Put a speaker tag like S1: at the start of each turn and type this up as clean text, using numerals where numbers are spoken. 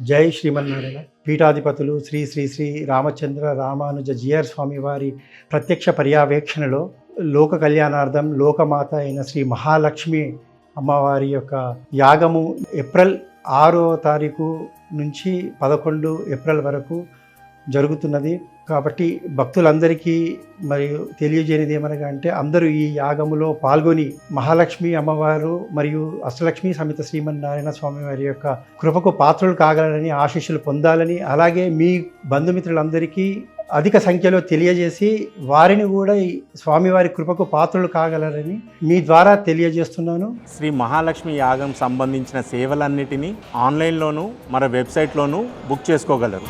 S1: జై శ్రీమన్నారాయణ. పీఠాధిపతులు శ్రీ శ్రీ శ్రీ రామచంద్ర రామానుజ జిఆర్ స్వామి వారి ప్రత్యక్ష పర్యవేక్షణలో లోక కళ్యాణార్థం లోకమాత అయిన శ్రీ మహాలక్ష్మి అమ్మవారి యొక్క యాగము ఏప్రిల్ 6వ తారీఖు నుంచి 11 ఏప్రిల్ వరకు జరుగుతున్నది. కాబట్టి భక్తులందరికీ మరియు తెలియజేయనిది ఏమనగా అంటే అందరూ ఈ యాగములో పాల్గొని మహాలక్ష్మి అమ్మవారు మరియు అష్టలక్ష్మి సమేత శ్రీమన్నారాయణ స్వామి వారి యొక్క కృపకు పాత్రలు కాగలరని ఆశీస్సులు పొందాలని, అలాగే మీ బంధుమిత్రులందరికీ అధిక సంఖ్యలో తెలియజేసి వారిని కూడా ఈ స్వామివారి కృపకు పాత్రలు కాగలరని మీ ద్వారా తెలియజేస్తున్నాను.
S2: శ్రీ మహాలక్ష్మి యాగం సంబంధించిన సేవలన్నిటినీ ఆన్లైన్లోనూ మన వెబ్సైట్లోనూ బుక్ చేసుకోగలరు.